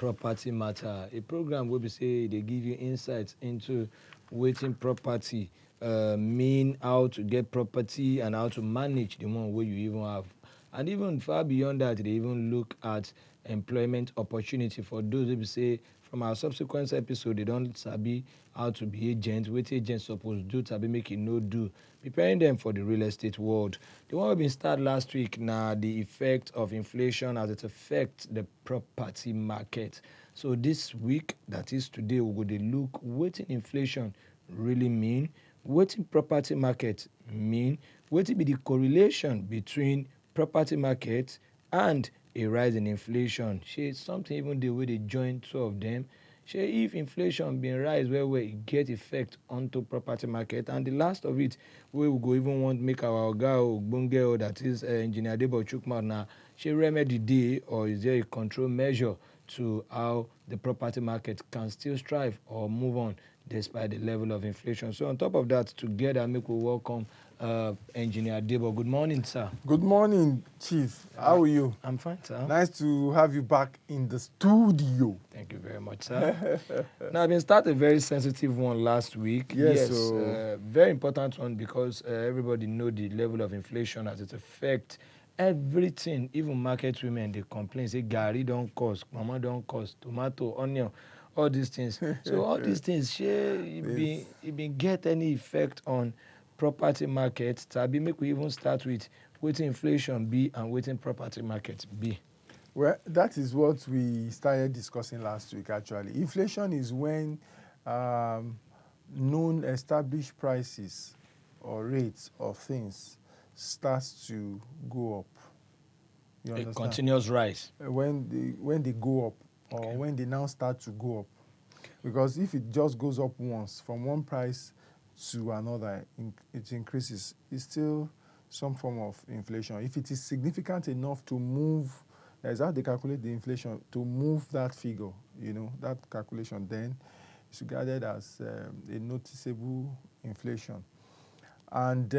Property Matta, a program where we say they give you insights into waiting property, mean how to get property and how to manage the one where you even have. And even far beyond that, they even look at employment opportunity for those who say from our subsequent episode, they don't sabi how to be agents, what agents supposed to do, sabi make it no do, preparing them for the real estate world. The one we been start last week now, the effect of inflation as it affects the property market. So this week, that is today, we go to look what inflation really mean, what property market mean, what be the correlation between property market and a rise in inflation. Shey something even the way they join two of them. Shey if inflation been rise well, it get effect onto property market. And the last of it, we will go even want make our oga ogbonge that is engineer Debo Chukma na shey remedy dey, or is there a control measure to how the property market can still strive or move on despite the level of inflation. So on top of that, together make we welcome Engineer Debo. Good morning, sir. Good morning, Chief. How are you? I'm fine, sir. Nice to have you back in the studio. Thank you very much, sir. Now, I've been started a very sensitive one last week. Yes, very important one because everybody know the level of inflation as it affects everything. Even market women, they complain, say, Gary don't cost, mama don't cost, tomato, onion, all these things. So all these things, it been get any effect on property market. Tabi make we even start with waiting inflation be and waiting property market be. Well, that is what we started discussing last week, actually. Inflation is when known established prices or rates of things starts to go up. You understand? A continuous rise. When they go up, or okay, when they now start to go up. Okay. Because if it just goes up once from one price to another, it increases. It's still some form of inflation. If it is significant enough to move, that's how they calculate the inflation, to move that figure, that calculation, then it's regarded as a noticeable inflation. And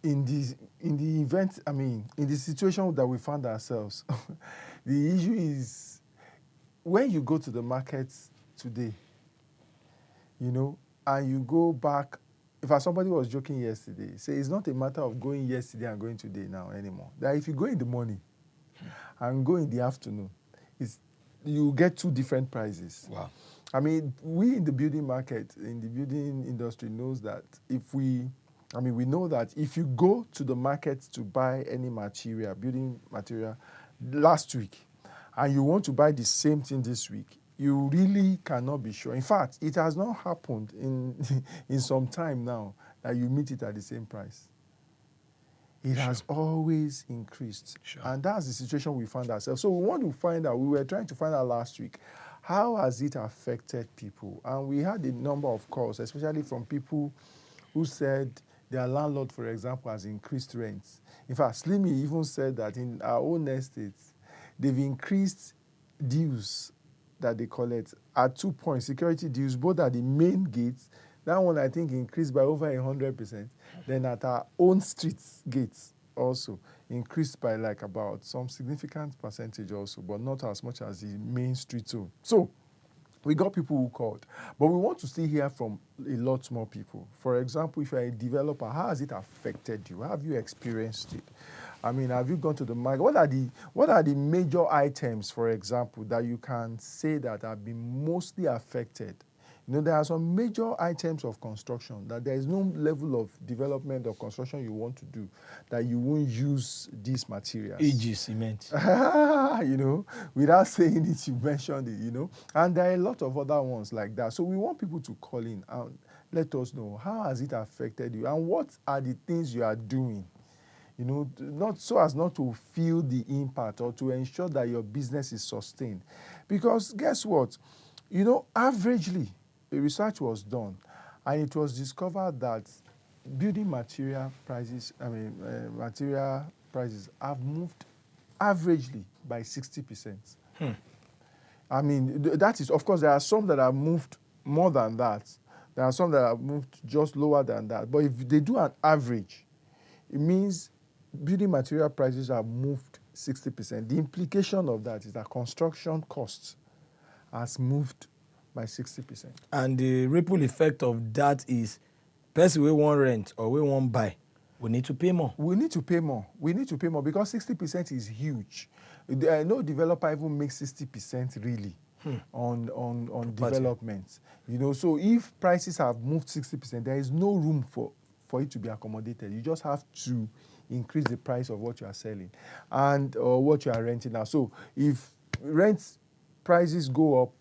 in the situation that we found ourselves, the issue is when you go to the markets today, and you go back. In fact, somebody was joking yesterday. Say it's not a matter of going yesterday and going today now anymore. That if you go in the morning and go in the afternoon, you get two different prices. Wow. I mean, we in the building market, in the building industry, knows that we know that if you go to the market to buy any material, building material, last week, and you want to buy the same thing this week, you really cannot be sure. In fact, it has not happened in some time now that you meet it at the same price. It has always increased. Sure. And that's the situation we found ourselves. So we want to find out, we were trying to find out last week, how has it affected people? And we had a number of calls, especially from people who said their landlord, for example, has increased rents. In fact, Slimy even said that in our own estates, they've increased dues that they collect at 2 points, security dues, both at the main gates. That one, I think, increased by over 100%. Then at our own streets gates also increased by like about some significant percentage also, but not as much as the main street zone. So we got people who called, but we want to still hear from a lot more people. For example, if you're a developer, how has it affected you? How have you experienced it? I mean, have you gone to the market? What are the major items, for example, that you can say that have been mostly affected? There are some major items of construction that there is no level of development or construction you want to do that you won't use these materials. E.g. cement. Without saying it, you mentioned it, And there are a lot of other ones like that. So we want people to call in and let us know, how has it affected you? And what are the things you are doing? Not so as not to feel the impact or to ensure that your business is sustained. Because guess what? Averagely, a research was done and it was discovered that building material prices have moved averagely by 60%. I mean, that is, of course, there are some that have moved more than that. There are some that have moved just lower than that. But if they do an average, it means building material prices have moved 60%. The implication of that is that construction costs has moved by 60%. And the ripple effect of that is person we want rent or we want buy, we need to pay more. We need to pay more. We need to pay more because 60% is huge. No developer even makes 60% really on development. You know, so if prices have moved 60%, there is no room for it to be accommodated. You just have to increase the price of what you are selling and what you are renting now. So if rent prices go up,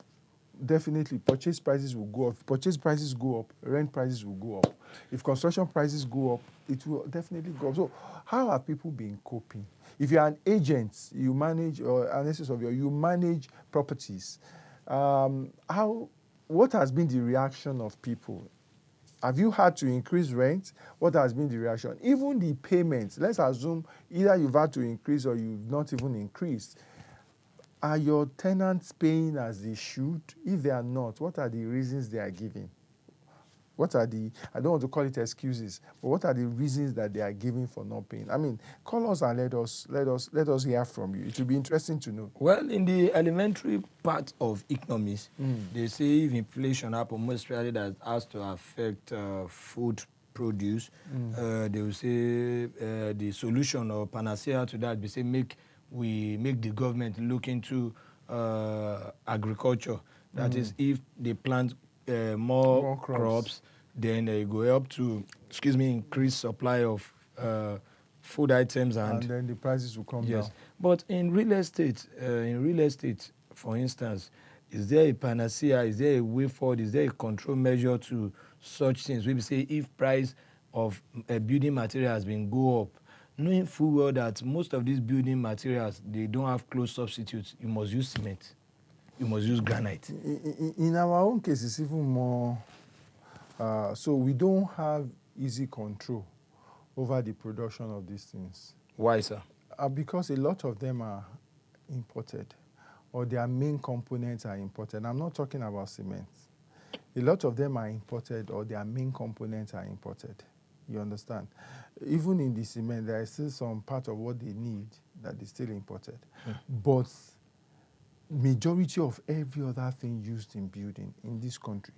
definitely purchase prices will go up. If purchase prices go up, rent prices will go up. If construction prices go up, it will definitely go up. So how have people been coping? If you're an agent, you manage, or analysis of you manage properties, what has been the reaction of people? Have you had to increase rent? What has been the reaction? Even the payments, let's assume either you've had to increase or you've not even increased. Are your tenants paying as they should? If they are not, what are the reasons they are giving? What are the, I don't want to call it excuses, but what are the reasons that they are giving for not paying? I mean, call us and let us hear from you. It will be interesting to know. Well, in the elementary part of economics, they say if inflation happens, most especially that has to affect food produce, they will say the solution or panacea to that, they say make the government look into agriculture. That is, if they plant more crops, then they go help to, increase supply of food items and then the prices will come down. But in real estate, for instance, is there a panacea? Is there a way forward? Is there a control measure to such things? We say if price of building material has been go up, knowing full well that most of these building materials, they don't have close substitutes. You must use cement. You must use granite. In our own case, it's even more. So we don't have easy control over the production of these things. Why, sir? Because a lot of them are imported, or their main components are imported. I'm not talking about cement. A lot of them are imported, or their main components are imported. You understand? Even in the cement, there is still some part of what they need that is still imported. But majority of every other thing used in building in this country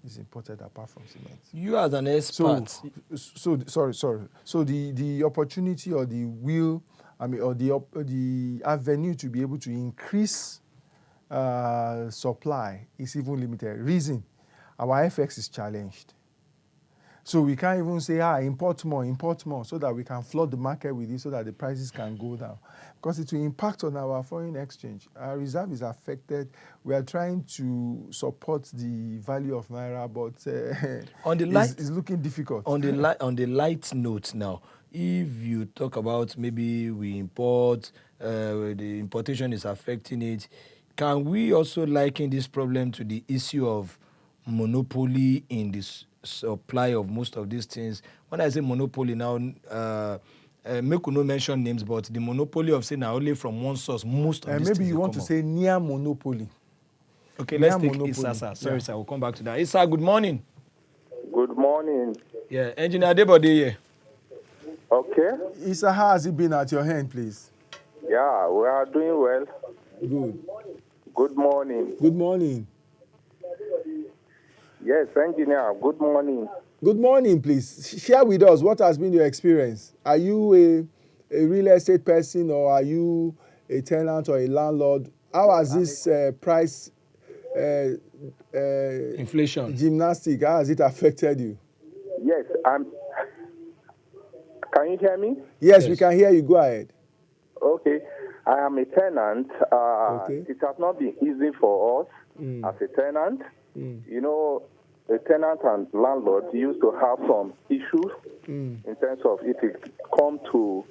is imported apart from cement. You as an expert. So the opportunity or the will, or the avenue to be able to increase supply is even limited. Reason, our FX is challenged. So we can't even say, import more, so that we can flood the market with it so that the prices can go down. Because it will impact on our foreign exchange. Our reserve is affected. We are trying to support the value of Naira, but it's looking difficult. On the light note now, if you talk about maybe we import, the importation is affecting it, can we also liken this problem to the issue of monopoly in this supply of most of these things? When I say monopoly now, make no mention names, but the monopoly of saying only from one source, most of these maybe things you want to say near monopoly. Okay, let's take Issa, sir. Sorry, sir, we'll come back to that. Issa, good morning. Good morning. Yeah, Engineer Debo here. Okay. Issa, how has it been at your hand, please? Yeah, we are doing well. Good. Good morning. Good morning. Yes, engineer, good morning. Good morning, please. Share with us what has been your experience. Are you a real estate person, or are you a tenant or a landlord? How has this price inflation gymnastic, how has it affected you? Yes, can you hear me? Yes, we can hear you. Go ahead. Okay. I am a tenant. Okay. It has not been easy for us as a tenant. You know, a tenant and landlord used to have some issues in terms of if it come to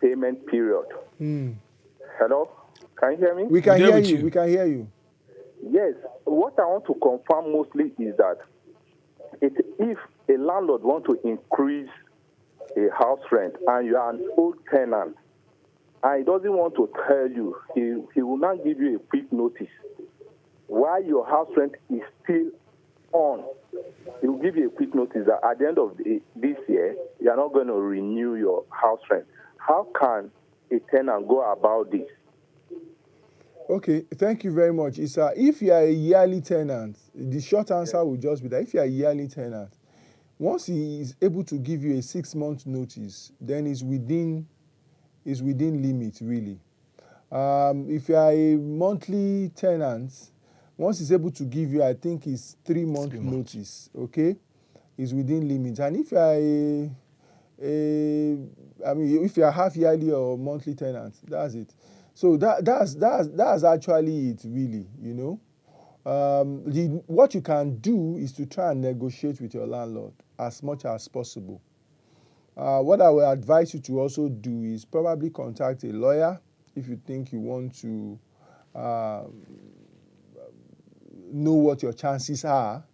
payment period. Hello? Can you hear me? We can hear you. We can hear you. Yes. What I want to confirm mostly is that if a landlord wants to increase a house rent and you are an old tenant and he doesn't want to tell you, he will not give you a quick notice while your house rent is still on. He will give you a quick notice that at the end of this year, you are not going to renew your house rent. How can a tenant go about this? Okay, thank you very much, Issa. If you are a yearly tenant, the short answer will just be that if you are a yearly tenant, once he is able to give you a 6-month notice, then it's within limit, really. If you are a monthly tenant, once he's able to give you, I think it's 3-month 3 months. notice, okay, is within limit. And if you are I mean, if you are half yearly or monthly tenant, that's it. So that's actually it, really. You know, what you can do is to try and negotiate with your landlord as much as possible. What I will advise you to also do is probably contact a lawyer if you think you want to know what your chances are,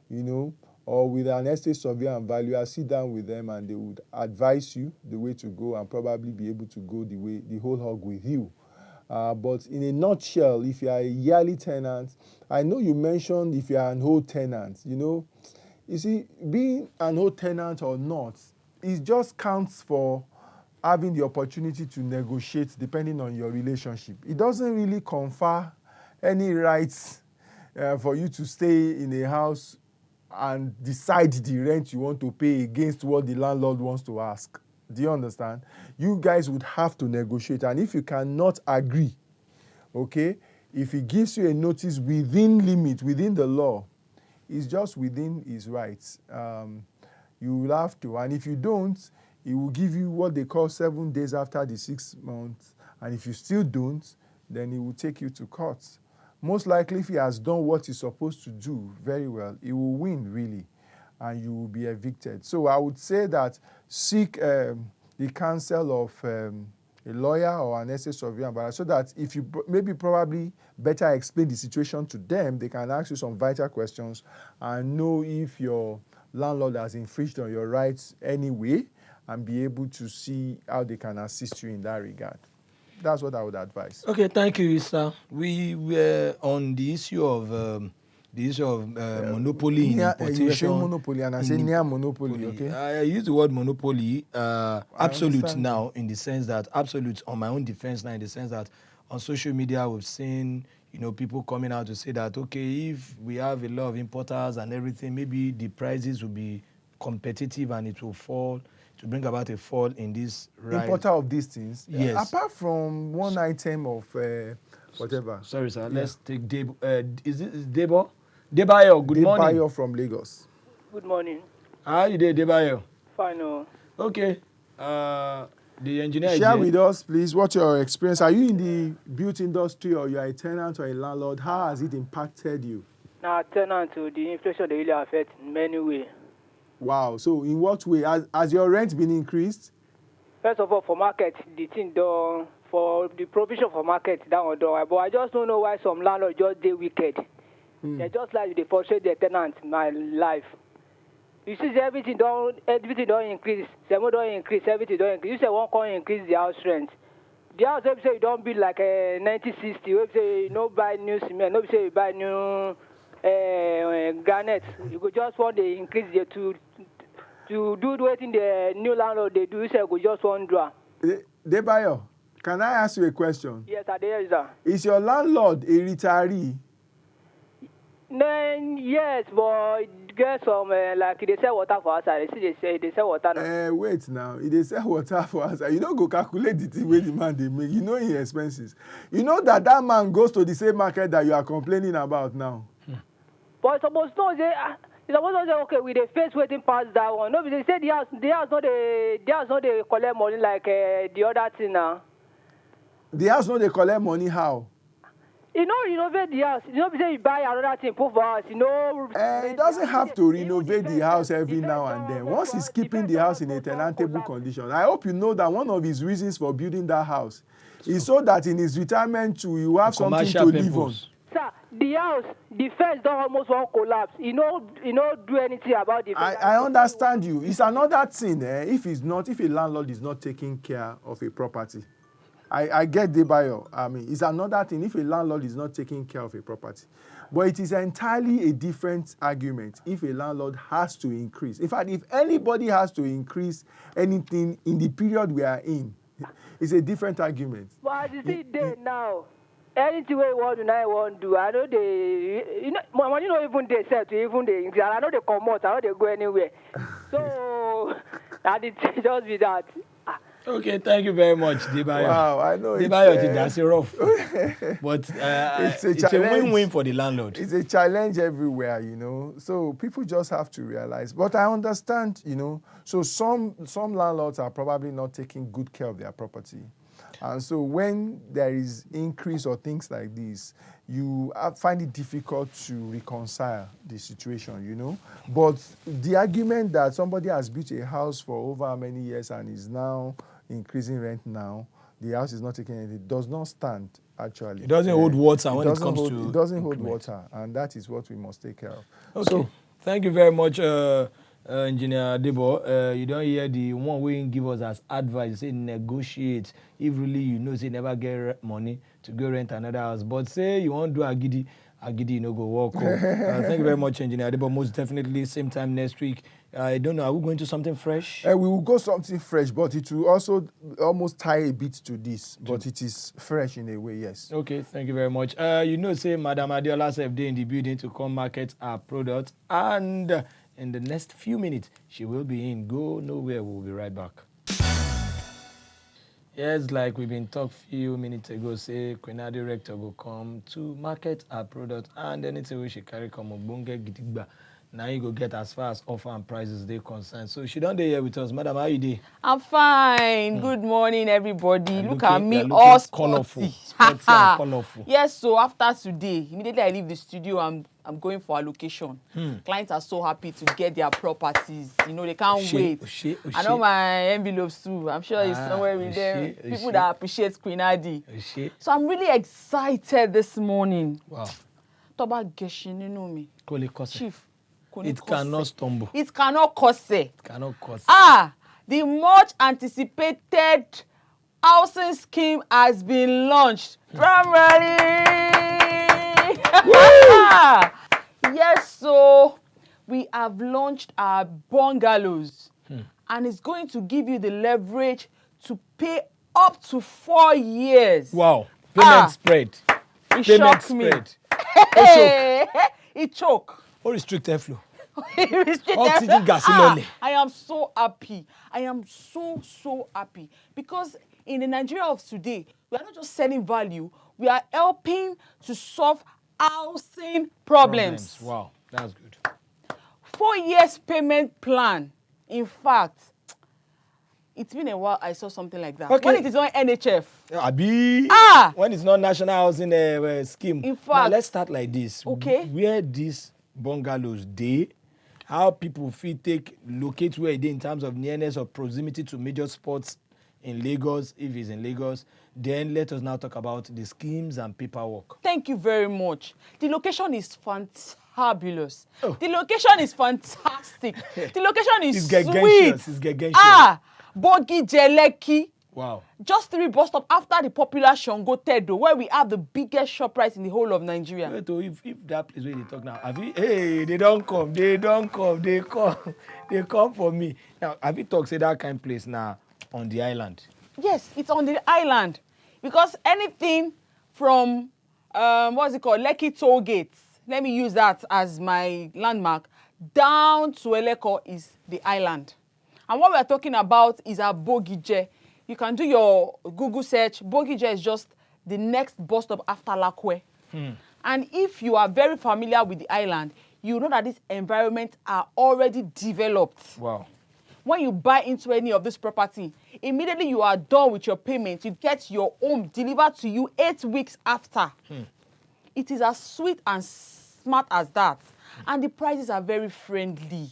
you know, or with an estate surveyor and valuer, sit down with them and they would advise you the way to go and probably be able to go the whole hog with you. But in a nutshell, if you are a yearly tenant, I know you mentioned if you are an old tenant, you know, you see, being an old tenant or not, it just counts for having the opportunity to negotiate depending on your relationship. It doesn't really confer any rights for you to stay in a house and decide the rent you want to pay against what the landlord wants to ask. Do you understand? You guys would have to negotiate, and if you cannot agree, okay, if he gives you a notice within limit, within the law, it's just within his rights. You will have to, and if you don't, he will give you what they call 7 days after the 6 months, and if you still don't, then he will take you to court. Most likely, if he has done what he's supposed to do very well, he will win, really, and you will be evicted. So I would say that seek the counsel of a lawyer or an estate surveyor, so that if you maybe probably better explain the situation to them, they can ask you some vital questions and know if your landlord has infringed on your rights anyway, and be able to see how they can assist you in that regard. That's what I would advise. Okay, thank you, Issa. We were on the issue of monopoly in importation. You were saying monopoly, and I say near monopoly, okay? I use the word monopoly, absolute understand. now, in the sense that, absolute on my own defense now, in the sense that on social media we've seen, you know, people coming out to say that, okay, if we have a lot of importers and everything, maybe the prices will be competitive and it will fall, to bring about a fall in this rise. Importer of these things. Yes. Apart from one item of whatever. Sorry, sir. Yeah. Let's take Debo. Is it Debo? Debayo, good morning. Debayo from Lagos. Good morning. How are you there, Debayo? Fine. Okay. The engineer Share with us, please, what's your experience. Are you in the built industry, or you are a tenant or a landlord? How has it impacted you? Now, tenant, to the inflation, they really affect in many ways. Wow. So in what way? Has your rent been increased? First of all, for market, the thing done, for the provision for market, that one done. But I just don't know why some landlords just they wicked. They just like they frustrate their tenants in my life. You see, everything don't increase. Some don't increase, everything don't increase. You say one can't increase the house rent. The house, if say you don't build like a 1960, if say you no buy new cement, no say you buy new granite, you could just want to increase the to do waiting the new landlord they do. You say you just want draw. Debayo, can I ask you a question? Yes, Adejana. Is your landlord a retiree? Then yes, but get some like they sell water for outside. They sell water now. Wait now, if they sell water for outside, you don't go calculate the thing where the man they make. You know his expenses. You know that man goes to the same market that you are complaining about now. But suppose no, it's supposed to say okay, with the face waiting past that one. No, they say the house not they collect money like the other thing now. The house not they collect money how? You know, renovate the house. You know, say you buy another thing, put for house. You know. It doesn't have to renovate the house every now and then. Once he's keeping the house in a tenantable condition, I hope you know that one of his reasons for building that house is so that in his retirement too, you have something to live on. Sir, the house, the fence don't almost won't collapse. You know, do anything about the fence. I understand you. It's another thing, if a landlord is not taking care of a property. I get Debayo. I mean, it's another thing if a landlord is not taking care of a property. But it is entirely a different argument if a landlord has to increase. In fact, if anybody has to increase anything in the period we are in, it's a different argument. But as you see there now, anything we want to now want do. I know they, you know, money not even they sell to even they. I know they come out. I know they go anywhere. So that it just be that. Okay, thank you very much, Debo. Wow, I know that's rough, but it's a win-win for the landlord. It's a challenge everywhere, you know. So people just have to realize. But I understand, you know. So some landlords are probably not taking good care of their property, and so when there is increase or things like this, you find it difficult to reconcile the situation, you know. But the argument that somebody has built a house for over many years and is now increasing rent now, the house is not taking anything, does not stand, actually. It doesn't hold water when it comes to... It doesn't hold water, and that is what we must take care of. Okay. So, thank you very much, Engineer Debo. You don't hear the one way give us as advice, say negotiate. If really you know, say never get money to go rent another house. But say you want to do agidi, you know, go walk. Thank you very much, Engineer Debo. Most definitely, same time next week. I don't know, are we going to something fresh? We will go something fresh, but it will also almost tie a bit to this, but it is fresh in a way, yes. Okay, thank you very much. You know, say Madam Adeola said in the building to come market our product, and in the next few minutes, she will be in. Go nowhere, we'll be right back. Yes, like we've been talking a few minutes ago, say Queen Director will come to market our product, and anything we should carry come Ogbonge Gidigba. Now you go get as far as offer and prices they concerned. So she don't here with us. Madam, how you doing? I'm fine. Good morning, everybody. Look at me, all colorful. Colorful. Yes, so after today, immediately I leave the studio, I'm going for allocation. Clients are so happy to get their properties. You know, they can't wait. I know my envelopes too. I'm sure it's somewhere with them. People that appreciate Queen Adi. So I'm really excited this morning. Wow. Toba Geshin, you know me. Chief. It cannot stumble. It cannot cause. It cannot cause. The much anticipated housing scheme has been launched. Primarily. Yes, so we have launched our bungalows, and it's going to give you the leverage to pay up to 4 years. Wow. Payment spread. It shocked me. It choke. Or restrict airflow. Oxygen gasolone. I am so happy. I am so happy. Because in the Nigeria of today, we are not just selling value, we are helping to solve housing problems. Wow, that's good. 4 years payment plan. In fact, it's been a while I saw something like that. Okay. When it is on NHF. When it's not national housing scheme. In fact. Now let's start like this. Okay. Where these bungalows dey, how people feel locate where they in terms of nearness or proximity to major spots in Lagos, if it's in Lagos. Then let us now talk about the schemes and paperwork. Thank you very much. The location is fantabulous. Oh. The location is fantastic. The location is sweet. It's Bogi Jeleki. Wow. Just 3 bus stops after the popular Shango Tedo, where we have the biggest shop price in the whole of Nigeria. Wait, if that place where they talk now, they don't come. They come for me. Now, have you talked, say that kind of place now on the island? Yes, it's on the island. Because anything from, Lekki Toll Gates, let me use that as my landmark, down to Eleko is the island. And what we are talking about is our Bogije. You can do your Google search. Bogije is just the next bus stop after Lakwe. And if you are very familiar with the island, you know that these environments are already developed. Wow. When you buy into any of this property, immediately you are done with your payment. You get your home delivered to you 8 weeks after. It is as sweet and smart as that. And the prices are very friendly.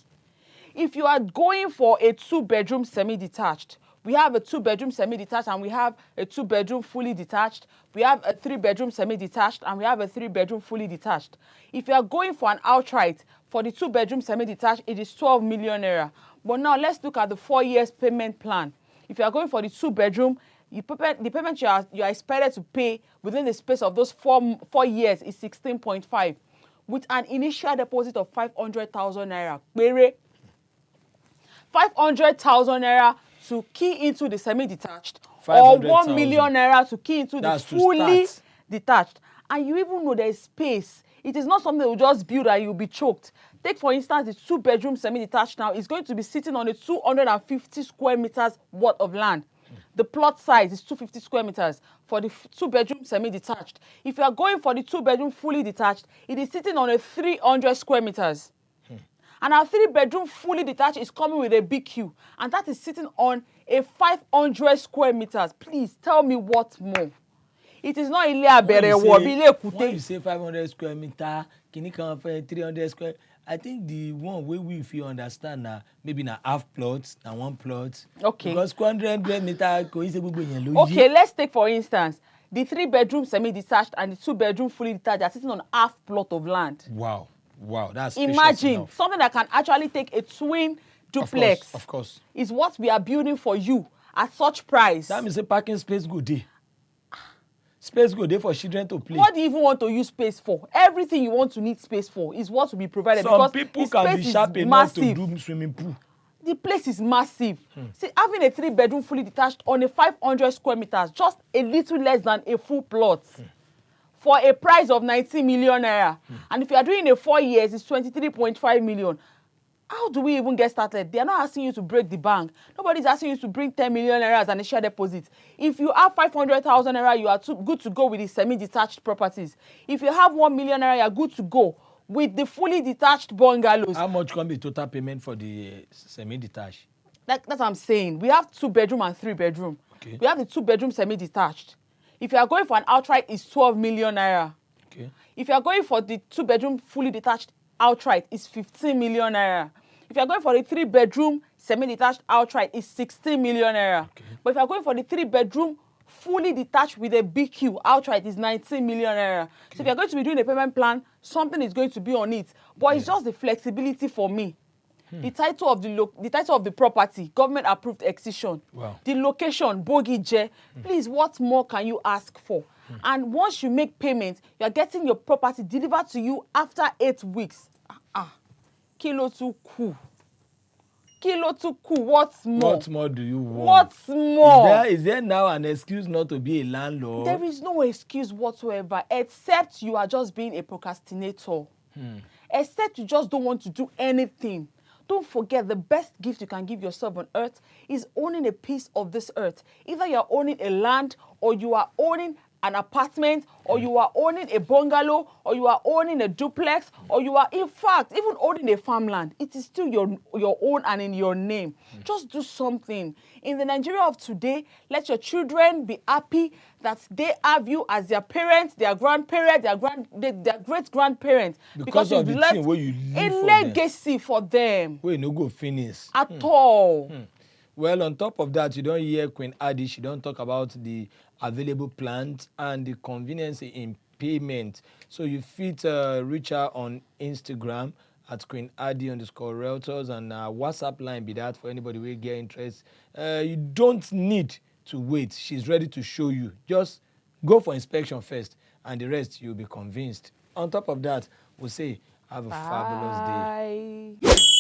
If you are going for a 2-bedroom semi-detached, we have a 2-bedroom semi-detached and we have a 2-bedroom fully detached. We have a 3-bedroom semi-detached and we have a 3-bedroom fully detached. If you are going for an outright, for the 2-bedroom semi-detached, it is 12 million naira. But now let's look at the 4 years payment plan. If you are going for the 2-bedroom, the payment you are expected to pay within the space of those 4 years is 16.5, with an initial deposit of 500,000 naira. 500,000 naira to key into the semi-detached, or 1 million naira to key into the fully detached, and you even know there is space. It is not something that will just build and you'll be choked. Take, for instance, the 2-bedroom semi-detached now is going to be sitting on a 250 square meters worth of land. The plot size is 250 square meters for the 2-bedroom semi-detached. If you are going for the 2-bedroom fully detached, it is sitting on a 300 square meters. And our 3-bedroom fully detached is coming with a BQ, and that is sitting on a 500 square meters. Please tell me what more. It is not Ile Aberewo, Ile Ekute. When you say 500 square meter, can you come for 300 square? I think the one way we if you understand now, maybe na half plots, na one plot. Okay. Because 200 meter, okay, let's take for instance the 3-bedroom semi-detached and the 2-bedroom fully detached are sitting on half plot of land. Wow, that's imagine enough. Something that can actually take a twin duplex. Of course. Is what we are building for you at such price. That means a parking space good day. Space good day for children to play. What do you even want to use space for? Everything you want to need space for is what will be provided. Some people can be sharp enough to do swimming pool. The place is massive. See, having a 3-bedroom fully detached on a 500 square meters, just a little less than a full plot, for a price of 90 million naira. And if you are doing a 4 years, it's 23.5 million. How do we even get started? They are not asking you to break the bank. Nobody's asking you to bring 10 million naira as a share deposit. If you have 500,000 naira, you are good to go with the semi-detached properties. If you have 1 million naira, you are good to go with the fully detached bungalows. How much can be total payment for the semi-detached? That's what I'm saying. We have 2-bedroom and 3-bedroom. Okay. We have the 2-bedroom semi-detached. If you are going for an outright, it's 12 million naira. Okay. If you are going for the 2-bedroom fully detached outright, it's 15 million naira. If you are going for the 3-bedroom semi-detached outright, it's 16 million naira. Okay. But if you are going for the 3-bedroom fully detached with a BQ outright, it's 19 million naira. Okay. So if you are going to be doing a payment plan, something is going to be on it. But it's just the flexibility for me. The title of the property, government approved excision. Wow. The location, Bogije. Please, what more can you ask for? And once you make payment, you are getting your property delivered to you after 8 weeks. Kilo too cool. What more? What more do you want? What more? Is there now an excuse not to be a landlord? There is no excuse whatsoever, except you are just being a procrastinator. Except you just don't want to do anything. Don't forget, the best gift you can give yourself on earth is owning a piece of this earth. Either you are owning a land, or you are owning an apartment, or you are owning a bungalow, or you are owning a duplex, or you are, in fact, even owning a farmland. It is still your own and in your name. Just do something. In the Nigeria of today, let your children be happy that they have you as their parents, their grandparents, their great-grandparents. Because of the thing where you live a legacy for them. Where you no go finish. At all. Well, on top of that, you don't hear Queen Adi. She don't talk about the available plans and the convenience in payment. So you fit reach her on Instagram at Queen Adi _Realtors, and WhatsApp line be that for anybody who get interest. You don't need to wait. She's ready to show you. Just go for inspection first, and the rest you'll be convinced. On top of that, we'll say have a fabulous day. Bye.